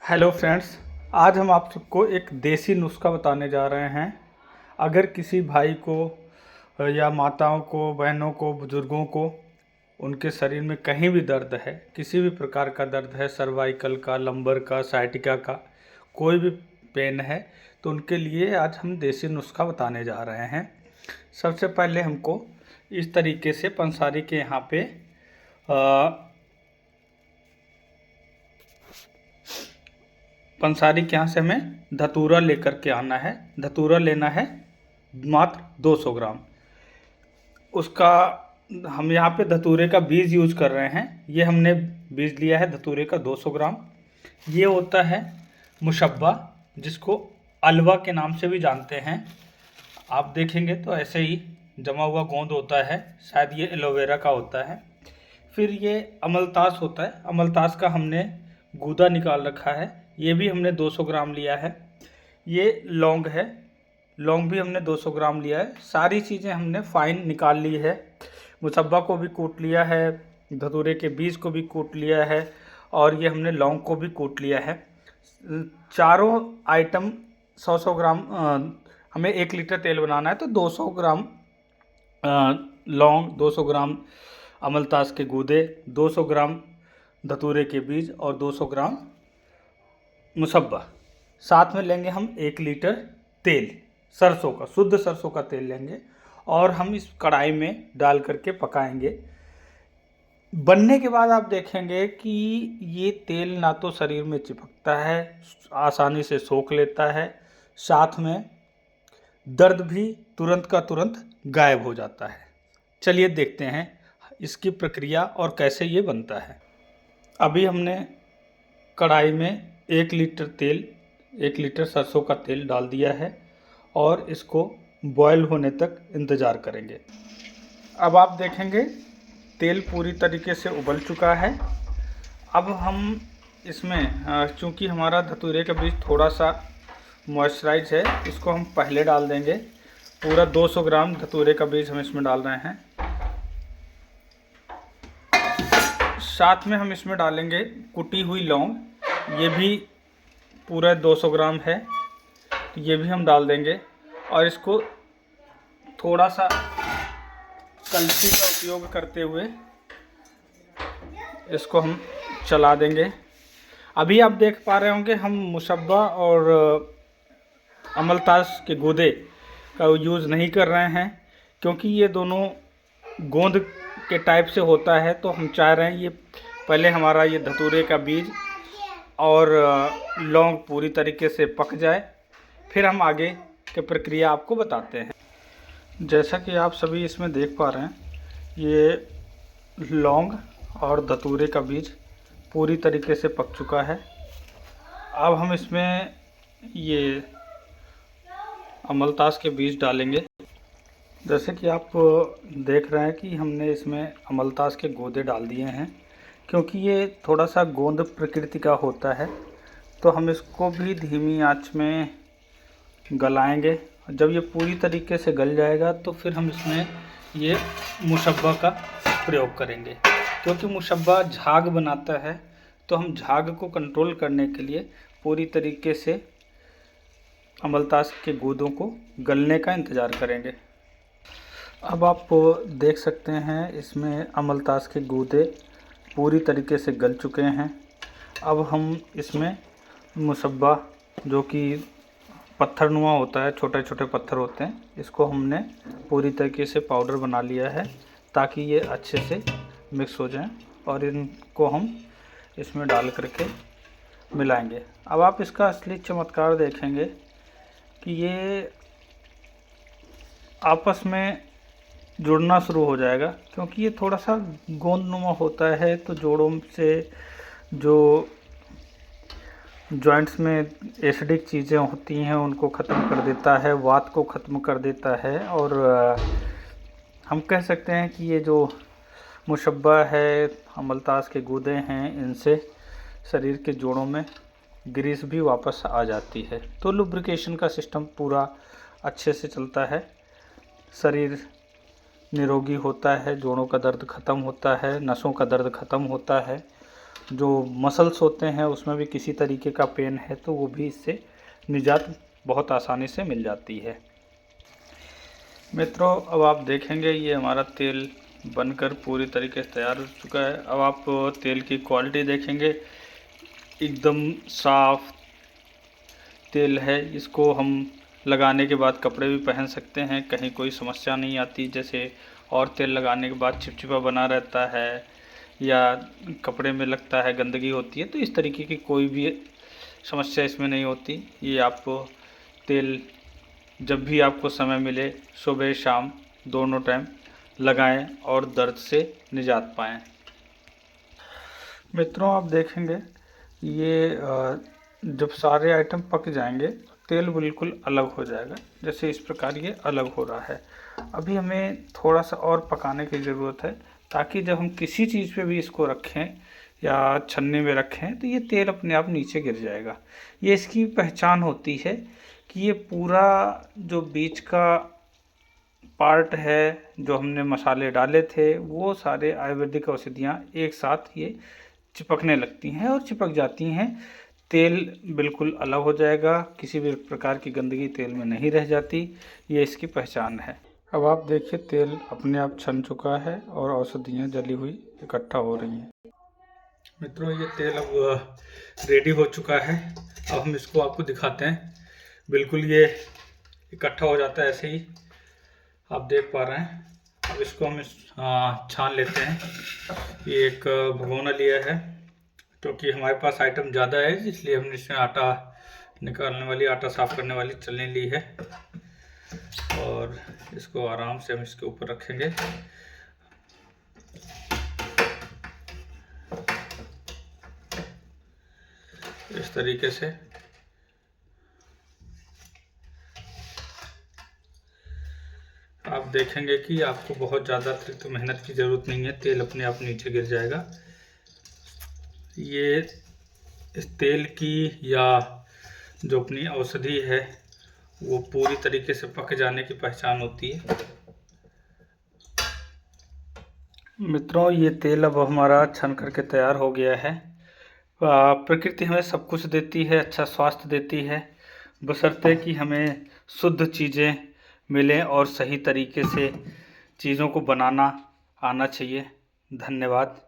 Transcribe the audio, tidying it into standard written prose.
Hello friends, आज हम आप सबको एक देसी नुस्खा बताने जा रहे हैं। अगर किसी भाई को या माताओं को, बहनों को, बुज़ुर्गों को उनके शरीर में कहीं भी दर्द है, किसी भी प्रकार का दर्द है, सर्वाइकल का, लंबर का, साइटिका का, कोई भी पेन है, तो उनके लिए आज हम देसी नुस्खा बताने जा रहे हैं। सबसे पहले हमको इस तरीके से पंसारी के यहाँ पे पंसारी के यहाँ से हमें धतूरा लेकर के आना है। धतूरा लेना है मात्र 200 ग्राम। उसका हम यहाँ पे धतूरे का बीज यूज कर रहे हैं। ये हमने बीज लिया है धतूरे का 200 ग्राम। ये होता है मुशब्बा, जिसको अलवा के नाम से भी जानते हैं। आप देखेंगे तो ऐसे ही जमा हुआ गोंद होता है, शायद ये एलोवेरा का होता है। फिर ये अमलतास होता है। अमलतास का हमने गूदा निकाल रखा है, ये भी हमने 200 ग्राम लिया है। ये लौंग है, लौंग भी हमने 200 ग्राम लिया है। सारी चीज़ें हमने फाइन निकाल ली है। मुसब्बा को भी कूट लिया है, धतूरे के बीज को भी कूट लिया है, और ये हमने लौंग को भी कूट लिया है। चारों आइटम 100-100 ग्राम, हमें 1 लीटर तेल बनाना है तो 200 ग्राम लौंग, 200 ग्राम अमलतास के गूदे, 200 ग्राम धतूरे के बीज और 200 ग्राम मुसब्बा। साथ में लेंगे हम 1 लीटर तेल, सरसों का, शुद्ध सरसों का तेल लेंगे और हम इस कढ़ाई में डाल करके पकाएंगे। बनने के बाद आप देखेंगे कि ये तेल ना तो शरीर में चिपकता है, आसानी से सोख लेता है, साथ में दर्द भी तुरंत का तुरंत गायब हो जाता है। चलिए देखते हैं इसकी प्रक्रिया और कैसे ये बनता है। अभी हमने कढ़ाई में 1 लीटर तेल, 1 लीटर सरसों का तेल डाल दिया है और इसको बॉयल होने तक इंतज़ार करेंगे। अब आप देखेंगे तेल पूरी तरीके से उबल चुका है। अब हम इसमें चूँकि हमारा धतूरे का बीज थोड़ा सा मॉइस्चराइज है, इसको हम पहले डाल देंगे। पूरा 200 ग्राम धतूरे का बीज हम इसमें डाल रहे हैं। साथ में हम इसमें डालेंगे कुटी हुई लौंग, ये भी पूरा 200 ग्राम है, तो ये भी हम डाल देंगे और इसको थोड़ा सा कलछी का उपयोग करते हुए इसको हम चला देंगे। अभी आप देख पा रहे होंगे हम मुशब्बा और अमलतास के गूदे का यूज़ नहीं कर रहे हैं, क्योंकि ये दोनों गोंद के टाइप से होता है। तो हम चाह रहे हैं ये पहले हमारा ये धतूरे का बीज और लौंग पूरी तरीके से पक जाए, फिर हम आगे की प्रक्रिया आपको बताते हैं। जैसा कि आप सभी इसमें देख पा रहे हैं, ये लौंग और धतूरे का बीज पूरी तरीके से पक चुका है। अब हम इसमें ये अमलतास के बीज डालेंगे। जैसे कि आप देख रहे हैं कि हमने इसमें अमलतास के गूदे डाल दिए हैं, क्योंकि ये थोड़ा सा गोंद प्रकृति का होता है, तो हम इसको भी धीमी आंच में गलाएंगे। जब ये पूरी तरीके से गल जाएगा तो फिर हम इसमें ये मुशब्बा का प्रयोग करेंगे, क्योंकि मुशब्बा झाग बनाता है। तो हम झाग को कंट्रोल करने के लिए पूरी तरीके से अमलतास के गूदों को गलने का इंतज़ार करेंगे। अब आप देख सकते हैं इसमें अमलतास के गूदे पूरी तरीके से गल चुके हैं। अब हम इसमें मुसब्बा, जो कि पत्थरनुमा होता है, छोटे छोटे पत्थर होते हैं, इसको हमने पूरी तरीके से पाउडर बना लिया है ताकि ये अच्छे से मिक्स हो जाएं, और इनको हम इसमें डाल करके मिलाएंगे। अब आप इसका असली चमत्कार देखेंगे कि ये आपस में जुड़ना शुरू हो जाएगा, क्योंकि ये थोड़ा सा गोंदनुमा होता है। तो जोड़ों से जो जॉइंट्स में एसिडिक चीज़ें होती हैं उनको ख़त्म कर देता है, वात को ख़त्म कर देता है, और हम कह सकते हैं कि ये जो मुशब्बा है, अमलतास के गूदे हैं, इनसे शरीर के जोड़ों में ग्रीस भी वापस आ जाती है। तो लुब्रिकेशन का सिस्टम पूरा अच्छे से चलता है, शरीर निरोगी होता है, जोड़ों का दर्द ख़त्म होता है, नसों का दर्द ख़त्म होता है, जो मसल्स होते हैं उसमें भी किसी तरीके का पेन है तो वो भी इससे निजात बहुत आसानी से मिल जाती है। मित्रों, अब आप देखेंगे ये हमारा तेल बनकर पूरी तरीके से तैयार हो चुका है। अब आप तेल की क्वालिटी देखेंगे, एकदम साफ तेल है। इसको हम लगाने के बाद कपड़े भी पहन सकते हैं, कहीं कोई समस्या नहीं आती। जैसे और तेल लगाने के बाद चिपचिपा बना रहता है या कपड़े में लगता है, गंदगी होती है, तो इस तरीके की कोई भी समस्या इसमें नहीं होती। ये आप तेल जब भी आपको समय मिले सुबह शाम दोनों टाइम लगाएं और दर्द से निजात पाएं। मित्रों, आप देखेंगे ये जब सारे आइटम पक जाएंगे तेल बिल्कुल अलग हो जाएगा। जैसे इस प्रकार ये अलग हो रहा है। अभी हमें थोड़ा सा और पकाने की ज़रूरत है ताकि जब हम किसी चीज़ पे भी इसको रखें या छन्नी में रखें तो ये तेल अपने आप नीचे गिर जाएगा। ये इसकी पहचान होती है कि ये पूरा जो बीच का पार्ट है जो हमने मसाले डाले थे वो सारे आयुर्वेदिक औषधियाँ एक साथ ये चिपकने लगती हैं और चिपक जाती हैं। तेल बिल्कुल अलग हो जाएगा, किसी भी प्रकार की गंदगी तेल में नहीं रह जाती। ये इसकी पहचान है। अब आप देखिए तेल अपने आप छन चुका है और औषधियाँ जली हुई इकट्ठा हो रही हैं। मित्रों, ये तेल अब रेडी हो चुका है। अब हम इसको आपको दिखाते हैं। बिल्कुल ये इकट्ठा हो जाता है ऐसे ही, आप देख पा रहे हैं। अब इसको हम छान लेते हैं। ये एक भगोना लिया है क्योंकि हमारे पास आइटम ज़्यादा है, इसलिए हमने इसमें आटा निकालने वाली, आटा साफ करने वाली छलनी ली है और इसको आराम से हम इसके ऊपर रखेंगे। इस तरीके से आप देखेंगे कि आपको बहुत ज़्यादा अतिरिक्त मेहनत की ज़रूरत नहीं है, तेल अपने आप नीचे गिर जाएगा। ये इस तेल की या जो अपनी औषधि है वो पूरी तरीके से पक जाने की पहचान होती है। मित्रों, ये तेल अब हमारा छन करके तैयार हो गया है। प्रकृति हमें सब कुछ देती है, अच्छा स्वास्थ्य देती है, बशर्ते कि हमें शुद्ध चीज़ें मिलें और सही तरीके से चीज़ों को बनाना आना चाहिए। धन्यवाद।